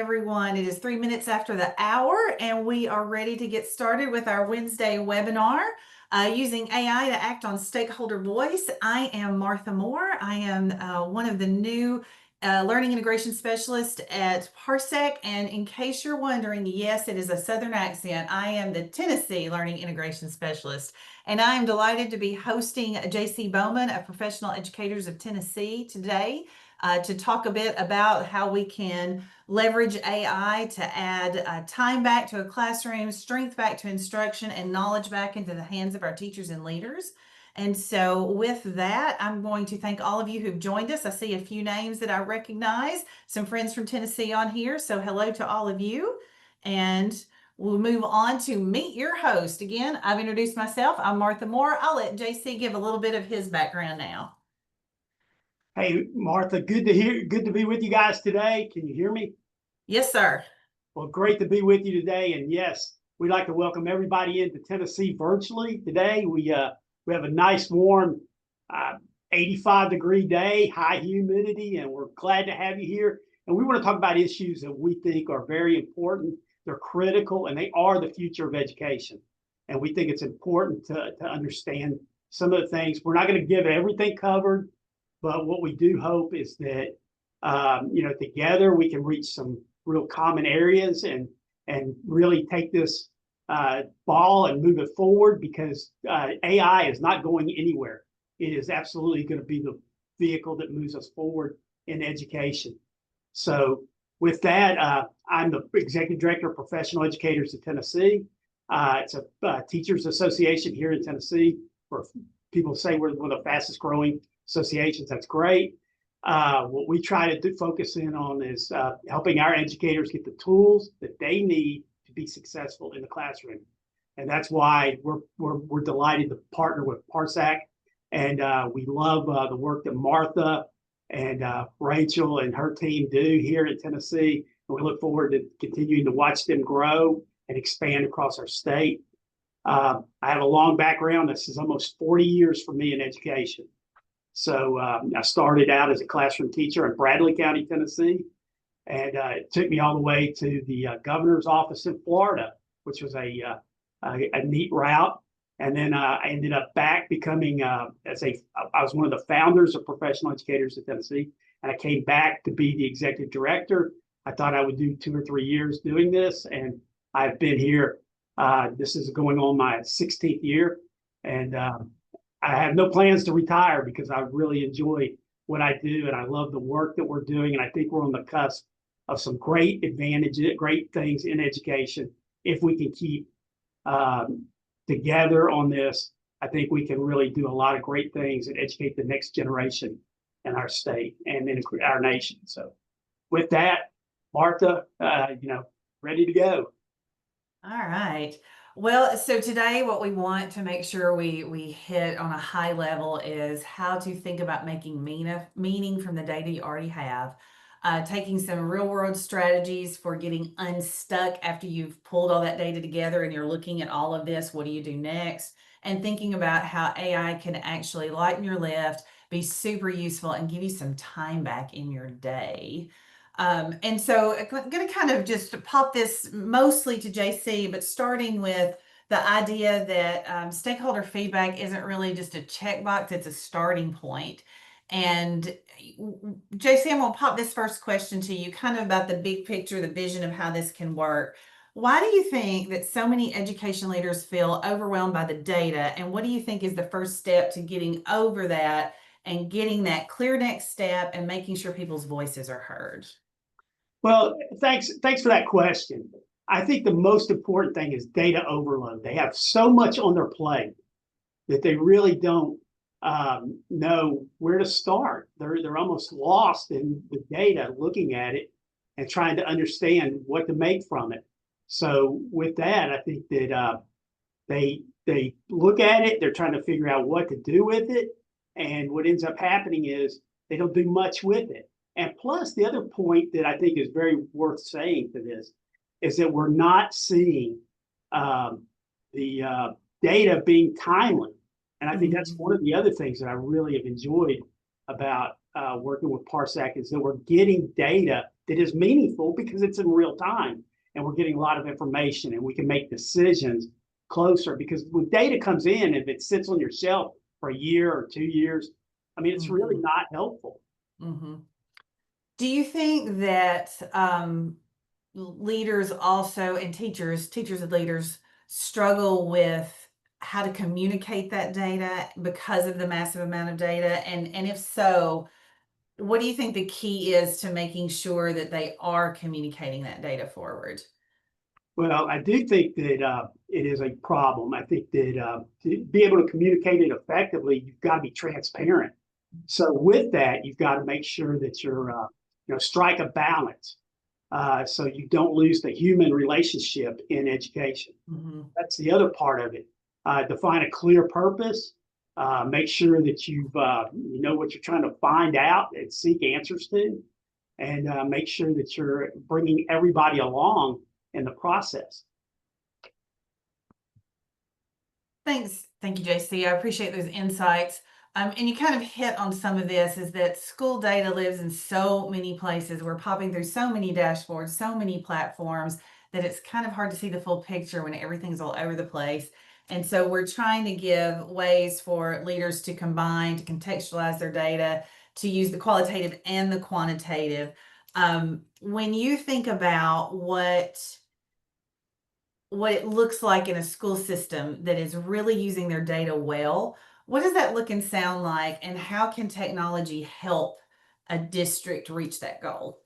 everyone. It is 3 minutes after the hour, and we are ready to get started with our Wednesday webinar using AI to act on stakeholder voice. I am Martha Moore. I am one of the new learning integration specialists at Parsec. And in case you're wondering, yes, it is a Southern accent. I am the Tennessee learning integration specialist. And I am delighted to be hosting JC Bowman of Professional Educators of Tennessee today to talk a bit about how we can leverage AI to add time back to a classroom, strength back to instruction, and knowledge back into the hands of our teachers and leaders. And so with that, I'm going to thank all of you who've joined us. I see a few names that I recognize, some friends from Tennessee on here. So hello to all of you. And we'll move on to meet your host. Again, I've introduced myself. I'm Martha Moore. I'll let JC give a little bit of his background now. Hey, Martha, good to be with you guys today. Can you hear me? Yes, sir. Well, great to be with you today. And yes, we'd like to welcome everybody into Tennessee virtually today. We have a nice, warm, 85-degree day, high humidity, and we're glad to have you here. And we want to talk about issues that we think are very important. They're critical, and they are the future of education. And we think it's important to understand some of the things. We're not going to give everything covered, but what we do hope is that, together we can reach some real common areas and really take this ball and move it forward, because AI is not going anywhere. It is absolutely going to be the vehicle that moves us forward in education. So with that, I'm the Executive Director of Professional Educators of Tennessee. It's a teachers association here in Tennessee, where people say we're one of the fastest growing associations. That's great. What we try to focus in on is helping our educators get the tools that they need to be successful in the classroom, and that's why we're delighted to partner with Parsec, and we love the work that Martha and Rachel and her team do here in Tennessee, and we look forward to continuing to watch them grow and expand across our state. I have a long background. This is almost 40 years for me in education. So I started out as a classroom teacher in Bradley County, Tennessee, and it took me all the way to the governor's office in Florida, which was a neat route. And then I ended up back becoming I was one of the founders of Professional Educators of Tennessee, and I came back to be the executive director. I thought I would do 2 or 3 years doing this, and I've been here. This is going on my 16th year, and I have no plans to retire because I really enjoy what I do, and I love the work that we're doing. And I think we're on the cusp of some great advantages, great things in education. If we can keep together on this, I think we can really do a lot of great things and educate the next generation in our state and in our nation. So with that, Martha, ready to go. All right. Well, so today what we want to make sure we hit on a high level is how to think about making meaning from the data you already have, taking some real world strategies for getting unstuck after you've pulled all that data together and you're looking at all of this. What do you do next? And thinking about how AI can actually lighten your lift, be super useful, and give you some time back in your day. And so I'm going to kind of just pop this mostly to JC, but starting with the idea that stakeholder feedback isn't really just a checkbox, it's a starting point. And JC, I'm going to pop this first question to you, kind of about the big picture, the vision of how this can work. Why do you think that so many education leaders feel overwhelmed by the data? And what do you think is the first step to getting over that and getting that clear next step and making sure people's voices are heard? Well, thanks for that question. I think the most important thing is data overload. They have so much on their plate that they really don't know where to start. They're almost lost in the data, looking at it and trying to understand what to make from it. So with that, I think that they look at it, they're trying to figure out what to do with it, and what ends up happening is they don't do much with it. And plus, the other point that I think is very worth saying to this is that we're not seeing the data being timely. And I think that's one of the other things that I really have enjoyed about working with Parsec is that we're getting data that is meaningful because it's in real time, and we're getting a lot of information, and we can make decisions closer. Because when data comes in, if it sits on your shelf for a year or 2 years, I mean, it's really not helpful. Do you think that leaders also and teachers and leaders struggle with how to communicate that data because of the massive amount of data? And if so, what do you think the key is to making sure that they are communicating that data forward? Well, I do think that it is a problem. I think that to be able to communicate it effectively, you've got to be transparent. So with that, you've got to make sure that you're, strike a balance so you don't lose the human relationship in education. That's the other part of it. Define a clear purpose. Make sure that you know what you're trying to find out and seek answers to, and make sure that you're bringing everybody along in the process. Thanks. Thank you, JC. I appreciate those insights. And you kind of hit on some of this, is that school data lives in so many places. We're popping through so many dashboards, so many platforms, that it's kind of hard to see the full picture when everything's all over the place. And so we're trying to give ways for leaders to combine, to contextualize their data, to use the qualitative and the quantitative. When you think about what it looks like in a school system that is really using their data well, what does that look and sound like, and how can technology help a district reach that goal?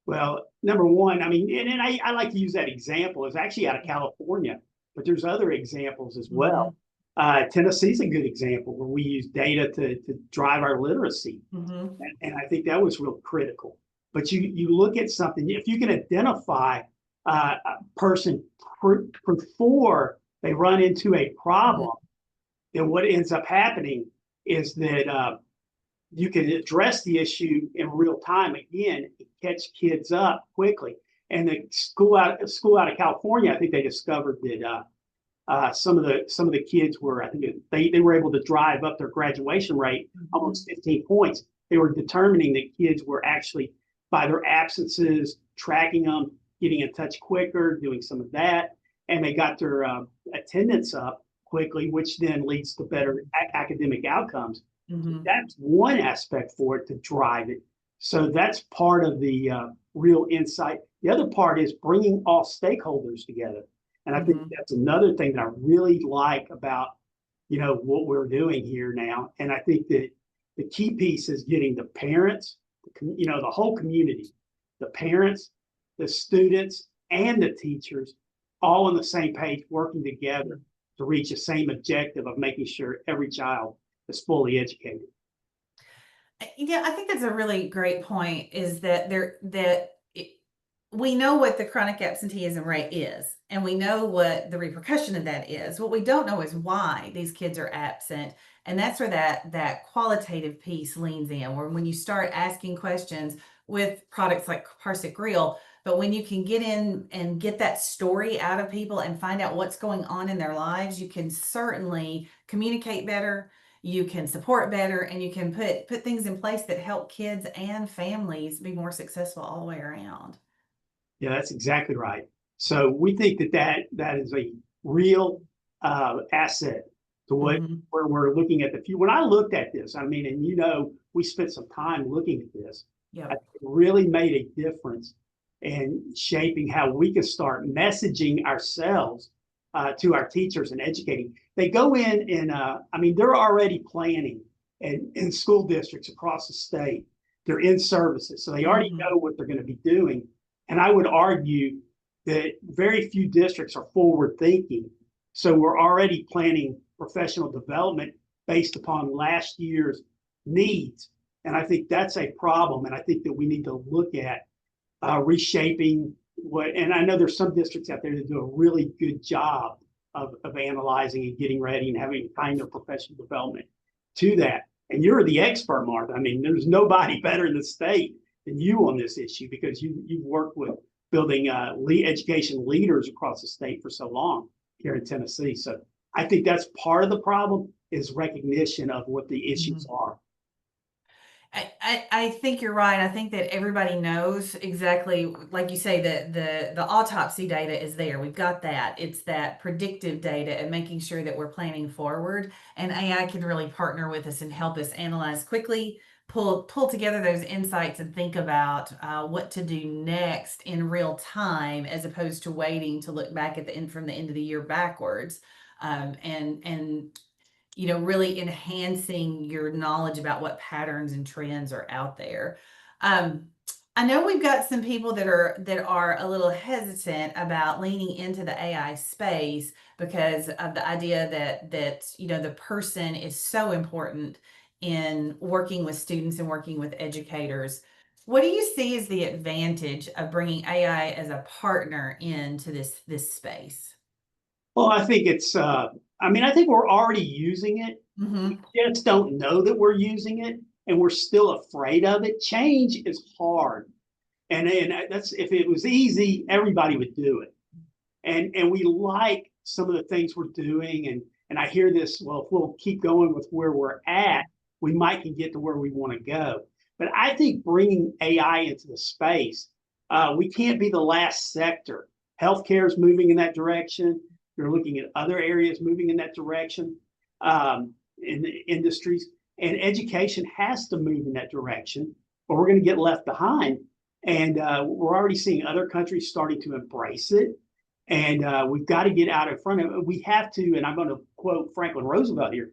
Well, number one, I mean, and I like to use that example. It's actually out of California, but there's other examples as well. Tennessee's a good example where we use data to drive our literacy. And I think that was real critical. But you look at something, if you can identify a person before they run into a problem, then what ends up happening is that you can address the issue in real time again, catch kids up quickly. And the school out of California, I think they discovered that some of the kids were, I think they were able to drive up their graduation rate almost 15 points. They were determining that kids were actually, by their absences, tracking them, getting in touch quicker, doing some of that, and they got their attendance up quickly, which then leads to better academic outcomes. That's one aspect for it to drive it. So that's part of the real insight. The other part is bringing all stakeholders together. And I think that's another thing that I really like about, what we're doing here now. And I think that the key piece is getting the parents, the whole community, the parents, the students, and the teachers all on the same page, working together to reach the same objective of making sure every child is fully educated. Yeah, I think that's a really great point, is that we know what the chronic absenteeism rate is, and we know what the repercussion of that is. What we don't know is why these kids are absent. And that's where that qualitative piece leans in, where when you start asking questions with products like ParsecWeb, but when you can get in and get that story out of people and find out what's going on in their lives, you can certainly communicate better, you can support better, and you can put things in place that help kids and families be more successful all the way around. Yeah, that's exactly right. So we think that is a real asset to where we're looking at the future. When I looked at this, I mean, and we spent some time looking at this. Yeah, It really made a difference in shaping how we can start messaging ourselves to our teachers and educating. They go in and I mean, they're already planning in school districts across the state. They're in services, so they already know what they're going to be doing. And I would argue that very few districts are forward thinking. So we're already planning professional development based upon last year's needs. And I think that's a problem. And I think that we need to look at reshaping and I know there's some districts out there that do a really good job of analyzing and getting ready and having kind of professional development to that. And you're the expert, Martha. I mean, there's nobody better in the state than you on this issue, because you've worked with building education leaders across the state for so long here in Tennessee. So I think that's part of the problem, is recognition of what the issues are. I think you're right. I think that everybody knows exactly, like you say, that the autopsy data is there. We've got that. It's that predictive data and making sure that we're planning forward. And AI can really partner with us and help us analyze quickly, pull together those insights, and think about what to do next in real time, as opposed to waiting to look back at the end from the end of the year backwards. And really enhancing your knowledge about what patterns and trends are out there. Um, I know we've got some people that are a little hesitant about leaning into the AI space because of the idea that the person is so important in working with students and working with educators. What do you see as the advantage of bringing AI as a partner into this space? Well, I think I think we're already using it. We Mm-hmm. just don't know that we're using it, and we're still afraid of it. Change is hard. And that's if it was easy, everybody would do it. And we like some of the things we're doing. And I hear this, well, if we'll keep going with where we're at, we might can get to where we want to go. But I think bringing AI into the space, we can't be the last sector. Healthcare is moving in that direction. You're looking at other areas moving in that direction, in the industries, and education has to move in that direction, or we're going to get left behind. And we're already seeing other countries starting to embrace it. And we've got to get out in front of it. We have to, and I'm going to quote Franklin Roosevelt here.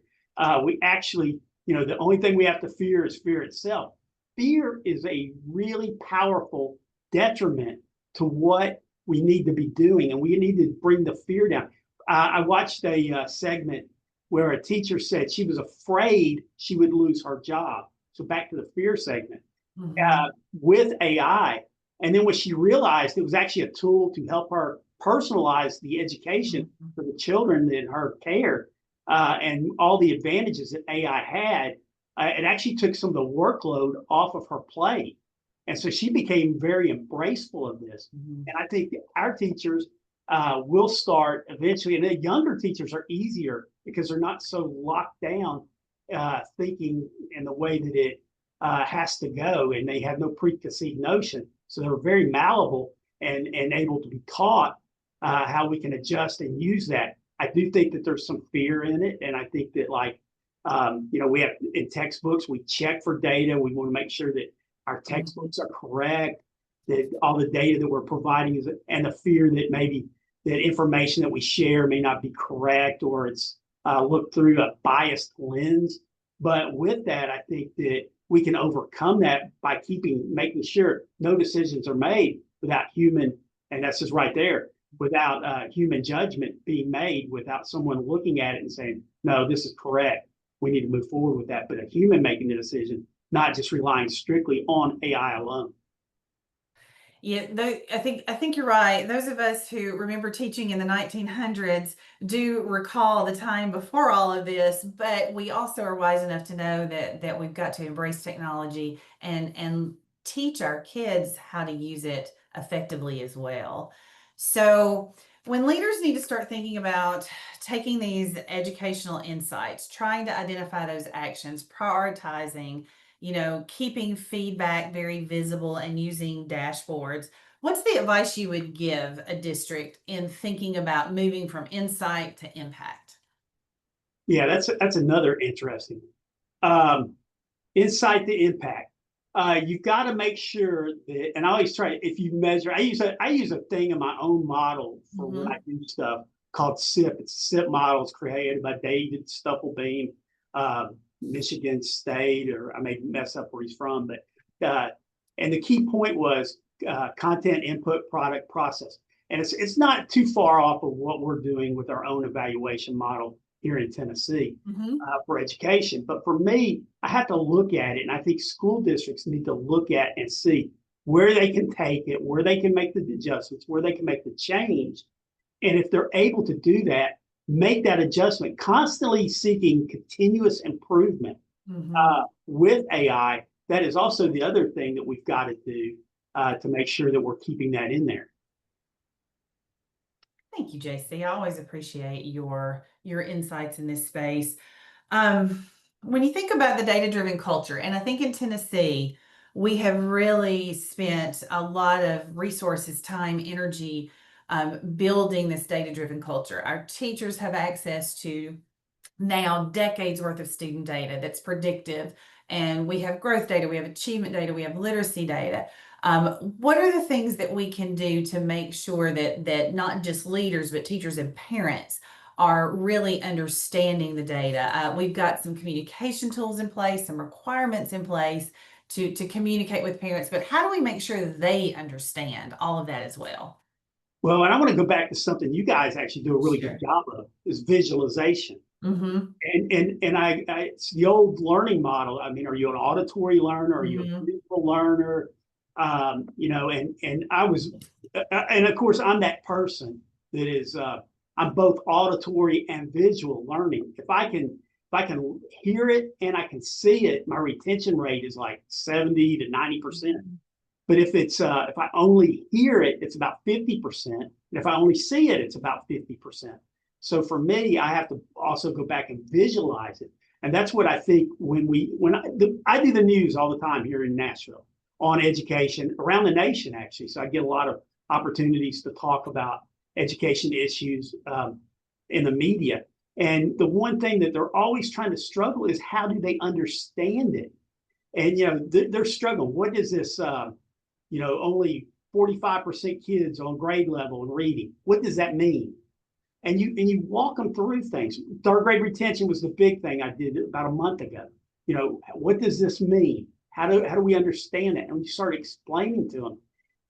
We actually, the only thing we have to fear is fear itself. Fear is a really powerful detriment to what we need to be doing, and we need to bring the fear down. I watched a segment where a teacher said she was afraid she would lose her job. So back to the fear segment, Mm-hmm. with AI. And then when she realized it was actually a tool to help her personalize the education Mm-hmm. for the children in her care, and all the advantages that AI had, it actually took some of the workload off of her plate. And so she became very embraceful of this. Mm-hmm. And I think our teachers will start eventually, and the younger teachers are easier because they're not so locked down, thinking in the way that it has to go, and they have no preconceived notion. So they're very malleable and able to be taught how we can adjust and use that. I do think that there's some fear in it, and I think that we have in textbooks we check for data. We want to make sure that our textbooks are correct, that all the data that we're providing is, and the fear that maybe that information that we share may not be correct, or it's looked through a biased lens. But with that, I think that we can overcome that by making sure no decisions are made without human, and that's just right there, without human judgment being made, without someone looking at it and saying, no, this is correct. We need to move forward with that. But a human making the decision, not just relying strictly on AI alone. Yeah, I think you're right. Those of us who remember teaching in the 1900s do recall the time before all of this, but we also are wise enough to know that we've got to embrace technology and teach our kids how to use it effectively as well. So, when leaders need to start thinking about taking these educational insights, trying to identify those actions, prioritizing, keeping feedback very visible and using dashboards. What's the advice you would give a district in thinking about moving from insight to impact? Yeah, that's another interesting. Um, Insight the impact. You've got to make sure that, and I always try, if you measure, I use a thing in my own model for when I Mm-hmm. do stuff called SIP. It's SIP models created by David Stufflebeam, Michigan State, or I may mess up where he's from, but and the key point was content, input, product, process, and it's not too far off of what we're doing with our own evaluation model here in Tennessee Mm-hmm. for education. But for me, I have to look at it, and I think school districts need to look at and see where they can take it, where they can make the adjustments, where they can make the change. And if they're able to do that, make that adjustment, constantly seeking continuous improvement Mm-hmm. with AI. That is also the other thing that we've got to do to make sure that we're keeping that in there. Thank you, JC. I always appreciate your insights in this space. Um, When you think about the data-driven culture, and I think in Tennessee, we have really spent a lot of resources, time, energy building this data-driven culture. Our teachers have access to now decades worth of student data that's predictive, and we have growth data, we have achievement data, we have literacy data. What are the things that we can do to make sure that not just leaders but teachers and parents are really understanding the data? We've got some communication tools in place, some requirements in place to communicate with parents, but how do we make sure that they understand all of that as well? Well, and I want to go back to something you guys actually do a really good Sure. job of is visualization. Mm-hmm. And it's the old learning model. I mean, are you an auditory learner? Are you a Mm-hmm. visual learner? And I was, and of course, I'm that person that is. I'm both auditory and visual learning. If I can hear it and I can see it, my retention rate is like 70 to 90%. But if I only hear it, it's about 50%. And if I only see it, it's about 50%. So for me, I have to also go back and visualize it. And that's what I think I do the news all the time here in Nashville on education around the nation, actually. So I get a lot of opportunities to talk about education issues in the media. And the one thing that they're always trying to struggle is how do they understand it? And they're struggling. What is this? Only 45% kids on grade level in reading. What does that mean? And you walk them through things. Third grade retention was the big thing I did about a month ago. What does this mean? How do we understand it? And we start explaining to them.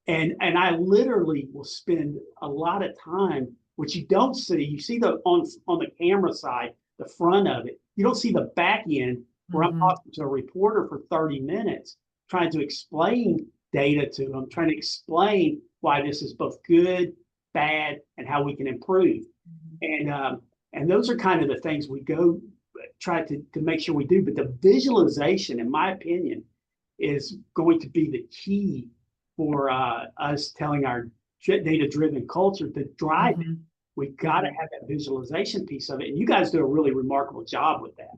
And I literally will spend a lot of time, which you don't see. You see the on the camera side, the front of it. You don't see the back end where I'm Mm-hmm. talking to a reporter for 30 minutes, trying to explain data to them, trying to explain why this is both good, bad, and how we can improve. And those are kind of the things we go try to make sure we do. But the visualization, in my opinion, is going to be the key for us telling our data-driven culture to drive it. Mm-hmm. We've got to have that visualization piece of it. And you guys do a really remarkable job with that.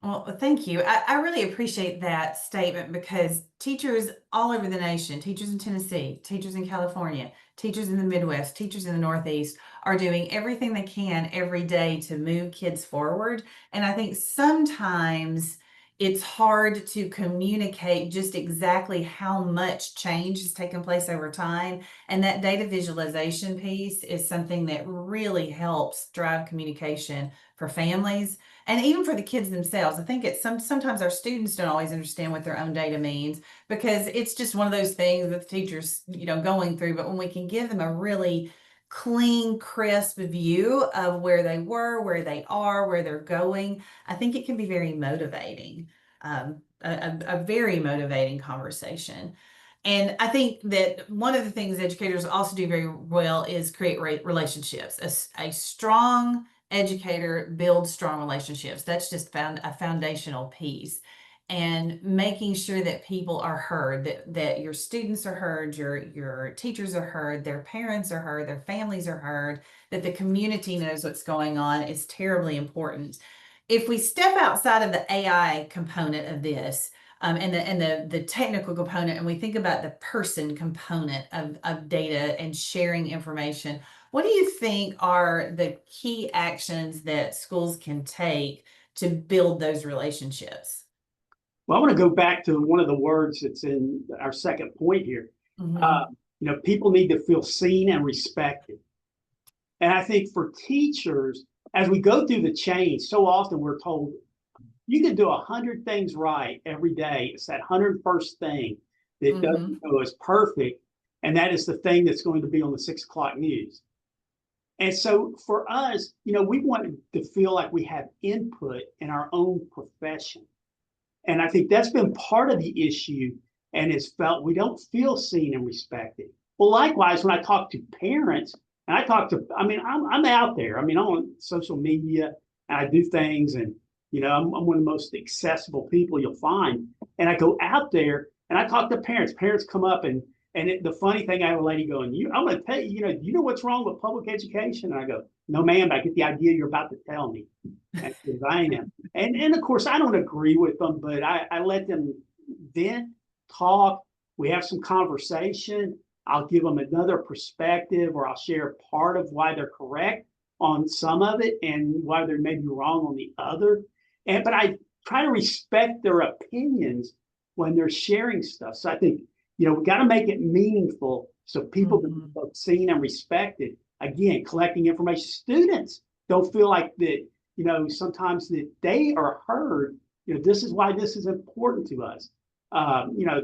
Well, thank you. I really appreciate that statement because teachers all over the nation, teachers in Tennessee, teachers in California, teachers in the Midwest, teachers in the Northeast are doing everything they can every day to move kids forward. And I think sometimes it's hard to communicate just exactly how much change has taken place over time. And that data visualization piece is something that really helps drive communication for families and even for the kids themselves. I think sometimes our students don't always understand what their own data means because it's just one of those things that the teachers, going through. But when we can give them a really clean, crisp view of where they were, where they are, where they're going, I think it can be very motivating, a very motivating conversation. And I think that one of the things educators also do very well is create relationships. A strong educator builds strong relationships. That's just found a foundational piece. And making sure that people are heard, that your students are heard, your teachers are heard, their parents are heard, their families are heard, that the community knows what's going on is terribly important. If we step outside of the AI component of this, and the technical component, and we think about the person component of data and sharing information, what do you think are the key actions that schools can take to build those relationships? Well, I want to go back to one of the words that's in our second point here. Uh, Mm-hmm. People need to feel seen and respected. And I think for teachers, as we go through the change, so often we're told you can do 100 things right every day. It's that 101st thing that Mm-hmm. doesn't go as perfect. And that is the thing that's going to be on the 6 o'clock news. And so for us, we want to feel like we have input in our own profession. And I think that's been part of the issue and it's felt we don't feel seen and respected. Well, likewise, when I talk to parents and I'm out there. I mean, I'm on social media and I do things and, I'm one of the most accessible people you'll find. And I go out there and I talk to parents. Parents come up and the funny thing, I had a lady going, I'm going to tell you, do you know what's wrong with public education? And I go, no, ma'am, I get the idea you're about to tell me. And she goes, I am. And of course, I don't agree with them, but I let them vent, talk. We have some conversation. I'll give them another perspective, or I'll share part of why they're correct on some of it and why they may be wrong on the other. But I try to respect their opinions when they're sharing stuff. So I think, we got to make it meaningful so people can be seen and respected. Again, collecting information. Students don't feel like that, sometimes that they are heard. This is why this is important to us.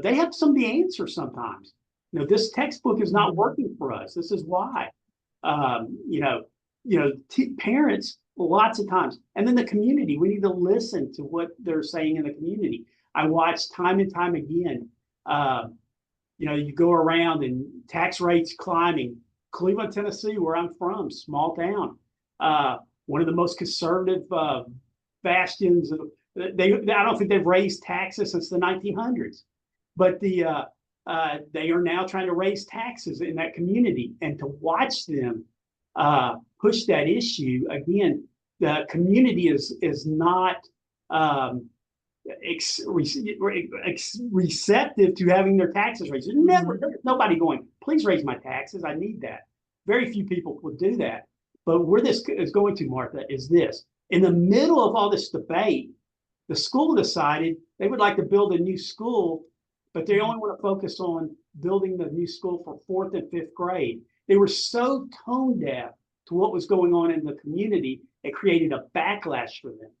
They have some of the answers sometimes. This textbook is not working for us. This is why. Parents lots of times, and then the community. We need to listen to what they're saying in the community. I watch time and time again. You go around and tax rates climbing. Cleveland, Tennessee, where I'm from, small town, one of the most conservative bastions. I don't think they've raised taxes since the 1900s, but they are now trying to raise taxes in that community. And to watch them push that issue again, the community is not receptive to having their taxes raised. There's nobody going, please raise my taxes. I need that. Very few people would do that. But where this is going to, Martha, is this. In the middle of all this debate, the school decided they would like to build a new school, but they only want to focus on building the new school for 4th and 5th grade. They were so tone deaf to what was going on in the community, it created a backlash for them.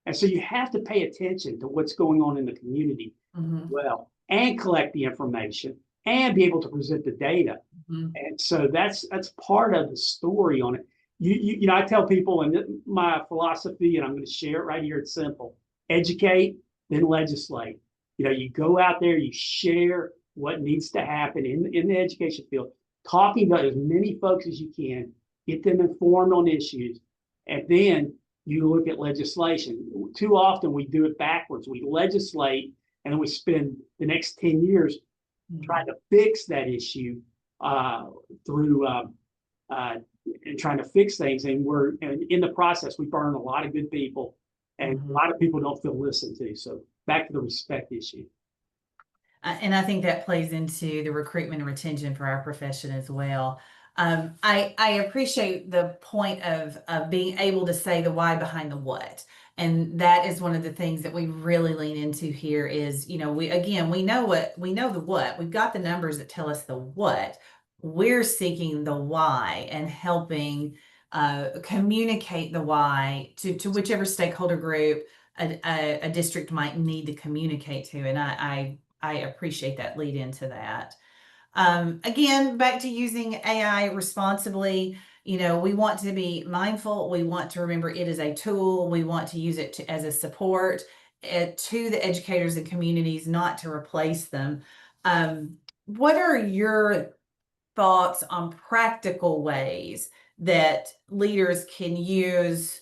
And so you have to pay attention to what's going on in the community well, and collect the information and be able to present the data. And so that's part of the story on it. I tell people, and my philosophy, and I'm going to share it right here, it's simple. Educate, then legislate. You go out there, you share what needs to happen in the education field, talking to as many folks as you can, get them informed on issues, and then you look at legislation. Too often we do it backwards. We legislate and then we spend the next 10 years trying to fix that issue through and trying to fix things. And in the process, we burn a lot of good people, and a lot of people don't feel listened to. So back to the respect issue. And I think that plays into the recruitment and retention for our profession as well. I appreciate the point of being able to say the why behind the what. And that is one of the things that we really lean into here is, we know the what. We've got the numbers that tell us the what. We're seeking the why and helping communicate the why to whichever stakeholder group a district might need to communicate to. And I appreciate that lead into that. Again, back to using AI responsibly, we want to be mindful. We want to remember it is a tool. We want to use it as a support to the educators and communities, not to replace them. What are your thoughts on practical ways that leaders can use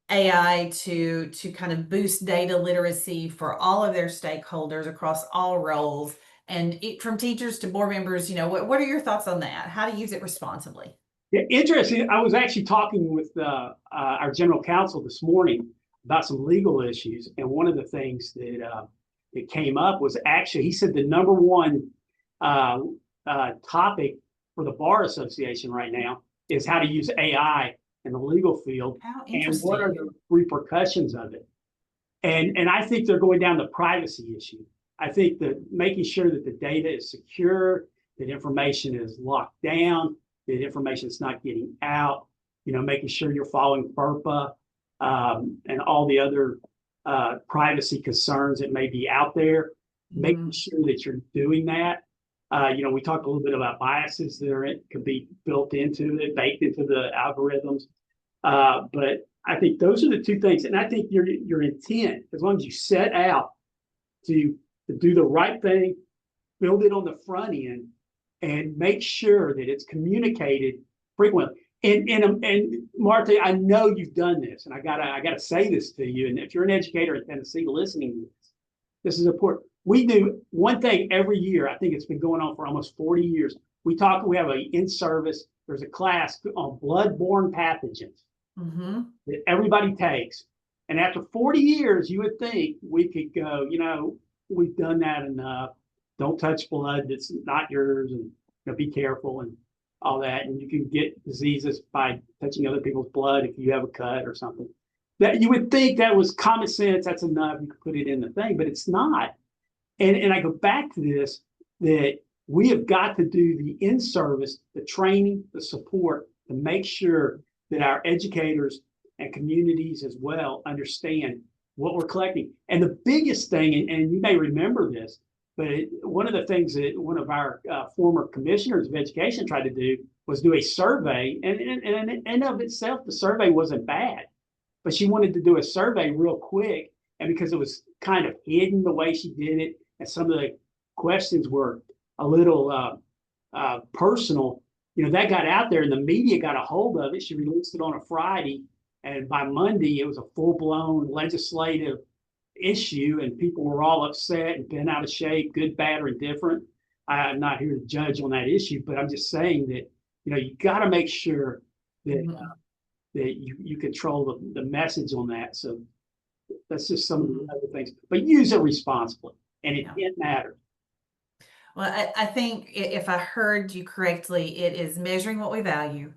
AI to kind of boost data literacy for all of their stakeholders across all roles, and from teachers to board members? What are your thoughts on that? How to use it responsibly? Yeah, interesting. I was actually talking with our general counsel this morning about some legal issues, and one of the things that came up was actually, he said the number one topic for the Bar Association right now is how to use AI in the legal field and what are the repercussions of it. And I think they're going down the privacy issue. I think that making sure that the data is secure, that information is locked down, that information is not getting out, making sure you're following FERPA and all the other privacy concerns that may be out there, making sure that you're doing that. We talked a little bit about biases that could be built into it, baked into the algorithms. But I think those are the two things. And I think your intent, as long as you set out to do the right thing, build it on the front end, and make sure that it's communicated frequently. And Martha, I know you've done this, and I gotta say this to you. And if you're an educator in Tennessee listening to this is important. we do one thing every year. I think it's been going on for almost 40 years. We have a in-service, there's a class on blood-borne pathogens that everybody takes. And after 40 years, you would think we could go, we've done that enough. Don't touch blood that's not yours, and be careful and all that. And you can get diseases by touching other people's blood if you have a cut or something. That you would think that was common sense. That's enough. You could put it in the thing, but it's not. And I go back to this, that we have got to do the in-service, the training, the support to make sure that our educators and communities as well understand what we're collecting. And the biggest thing, and you may remember this, but one of the things that one of our former commissioners of education tried to do was do a survey. And in of itself, the survey wasn't bad, but she wanted to do a survey real quick. And because it was kind of hidden the way she did it, and some of the questions were a little personal, that got out there and the media got a hold of it. She released it on a Friday. And by Monday, it was a full-blown legislative issue, and people were all upset and bent out of shape, good, bad, or indifferent. I'm not here to judge on that issue, but I'm just saying that you got to make sure that that you control the message on that. So that's just some of the other things, but use it responsibly, and it matters. Well, I think if I heard you correctly, it is measuring what we value,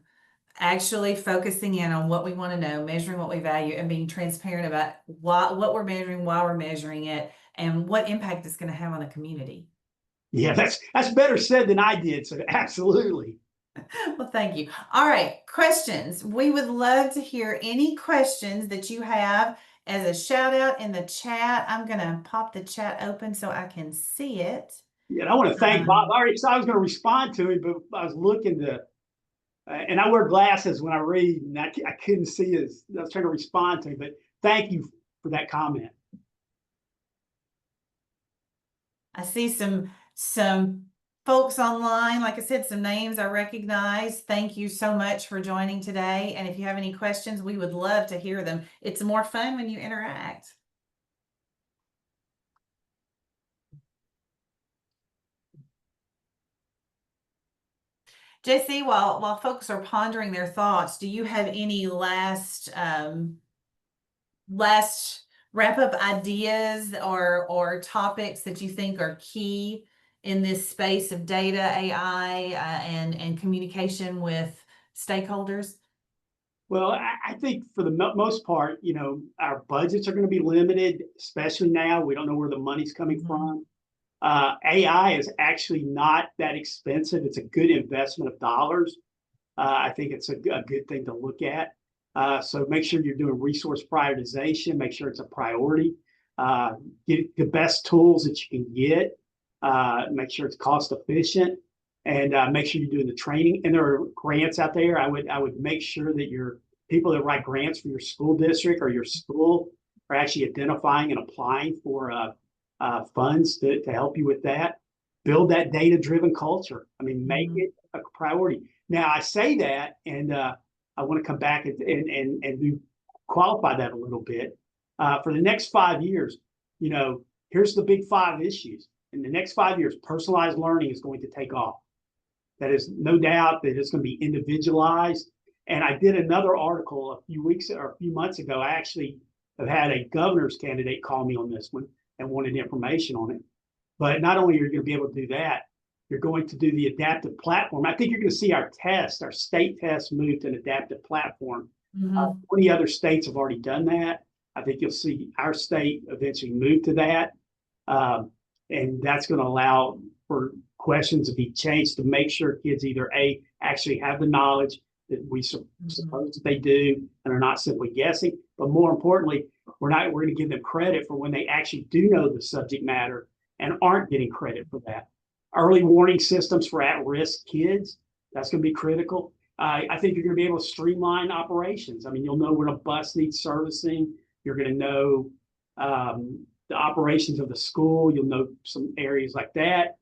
actually focusing in on what we want to know, measuring what we value, and being transparent about what we're measuring, why we're measuring it, and what impact it's going to have on the community. Yeah, that's better said than I did. So absolutely. Well, thank you. All right, questions. We would love to hear any questions that you have as a shout out in the chat. I'm going to pop the chat open so I can see it. Yeah, I want to thank Bob. I was going to respond to him, but I was looking to, and I wear glasses when I read, and I couldn't see his. I was trying to respond to him, but thank you for that comment. I see some folks online. Like I said, some names I recognize. Thank you so much for joining today. And if you have any questions, we would love to hear them. It's more fun when you interact. JC, while folks are pondering their thoughts, do you have any last wrap up ideas or topics that you think are key in this space of data, AI, and communication with stakeholders? Well, I think for the most part, our budgets are going to be limited, especially now. We don't know where the money's coming from. AI is actually not that expensive. It's a good investment of dollars. I think it's a good thing to look at. So make sure you're doing resource prioritization. Make sure it's a priority. Get the best tools that you can get. Make sure it's cost efficient, and make sure you're doing the training. And there are grants out there. I would make sure that your people that write grants for your school district or your school are actually identifying and applying for funds to help you with that. Build that data-driven culture. I mean, make it a priority. Now, I say that, and I want to come back and qualify that a little bit. For the next 5 years, here's the big 5 issues. In the next 5 years, personalized learning is going to take off. That is no doubt that it's going to be individualized. And I did another article a few months ago. I actually have had a governor's candidate call me on this one and wanted information on it. But not only are you going to be able to do that, you're going to do the adaptive platform. I think you're going to see our state tests move to an adaptive platform. 20 other states have already done that. I think you'll see our state eventually move to that. And that's going to allow for questions to be changed to make sure kids either actually have the knowledge that we suppose that they do and are not simply guessing, but more importantly, we're going to give them credit for when they actually do know the subject matter and aren't getting credit for that. Early warning systems for at-risk kids, that's going to be critical. I think you're going to be able to streamline operations. I mean, you'll know when a bus needs servicing. You're going to know the operations of the school. You'll know some areas like that.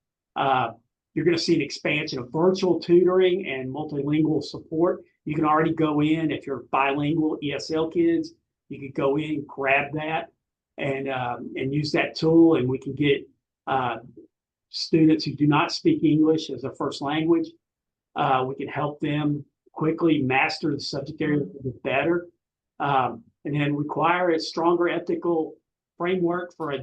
You're going to see an expansion of virtual tutoring and multilingual support. You can already go in, if you're bilingual ESL kids, you could go in, grab that, and use that tool, and we can get students who do not speak English as a first language. We can help them quickly master the subject area a little bit better. And then require a stronger ethical framework for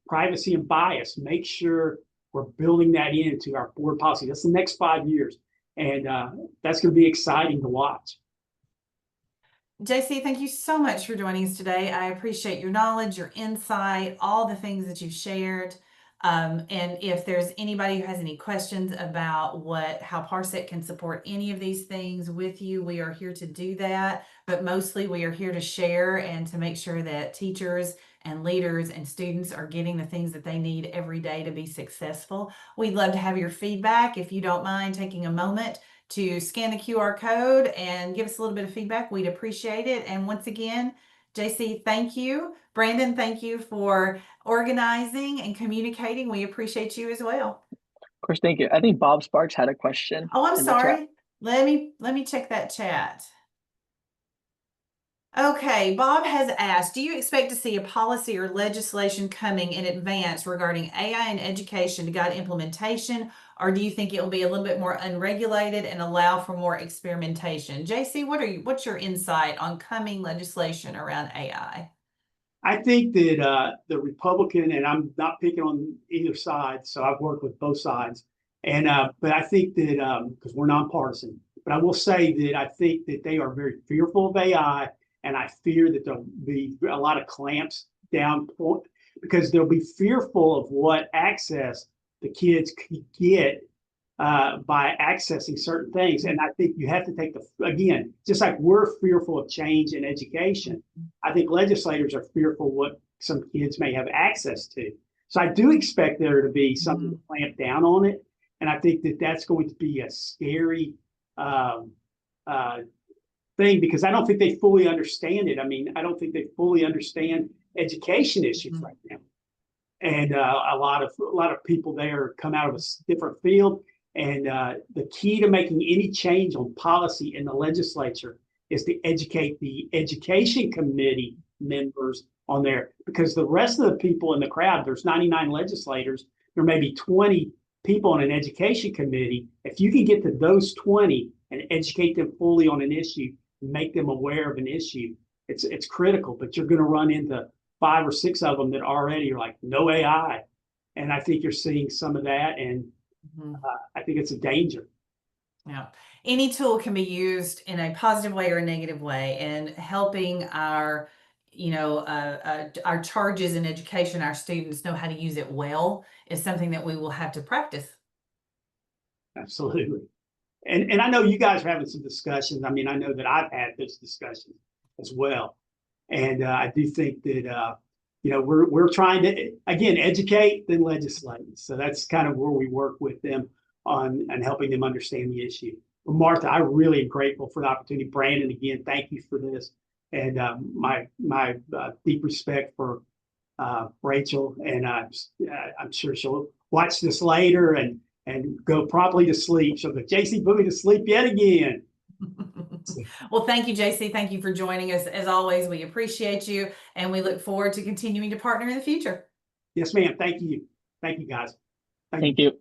privacy and bias. Make sure we're building that into our board policy. That's the next 5 years. And that's going to be exciting to watch. JC, thank you so much for joining us today. I appreciate your knowledge, your insight, all the things that you've shared. And if there's anybody who has any questions about how Parsec can support any of these things with you, we are here to do that. But mostly we are here to share and to make sure that teachers and leaders and students are getting the things that they need every day to be successful. We'd love to have your feedback. If you don't mind taking a moment to scan the QR code and give us a little bit of feedback, we'd appreciate it. And once again, JC, thank you. Brandon, thank you for organizing and communicating. We appreciate you as well. Of course, thank you. I think Bob Sparks had a question. Oh, I'm in the chat. sorry. Let me check that chat. Okay, Bob has asked, do you expect to see a policy or legislation coming in advance regarding AI in education to guide implementation, or do you think it will be a little bit more unregulated and allow for more experimentation? JC, what's your insight on coming legislation around AI? I think that the Republican, and I'm not picking on either side, so I've worked with both sides, and but I think that because we're nonpartisan, but I will say that I think that they are very fearful of AI, and I fear that there'll be a lot of clamps down because they'll be fearful of what access the kids could get by accessing certain things. And I think you have to take again, just like we're fearful of change in education, I think legislators are fearful what some kids may have access to. So I do expect there to be something to clamp down on it. And I think that that's going to be a scary thing because I don't think they fully understand it. I mean, I don't think they fully understand education issues right now. And a lot of people there come out of a different field. And the key to making any change on policy in the legislature is to educate the education committee members on there, because the rest of the people in the crowd, there's 99 legislators, there may be 20 people on an education committee. If you can get to those 20 and educate them fully on an issue, make them aware of an issue, it's critical. But you're going to run into 5 or 6 of them that already are like, no AI. And I think you're seeing some of that. And I think it's a danger. Yeah. Any tool can be used in a positive way or a negative way, and helping our charges in education, our students know how to use it well, is something that we will have to practice. Absolutely. And I know you guys are having some discussions. I mean, I know that I've had this discussion as well. And I do think that, we're trying to, again, educate, then legislate. So that's kind of where we work with them on and helping them understand the issue. Well, Martha, I really am grateful for the opportunity. Brandon, again, thank you for this. And my deep respect for Rachel. And I'm sure she'll watch this later and go properly to sleep. She'll go, JC Bowman to sleep yet again. Well, thank you, JC. Thank you for joining us. As always, we appreciate you, and we look forward to continuing to partner in the future. Yes, ma'am. Thank you. Thank you, guys. Thank you.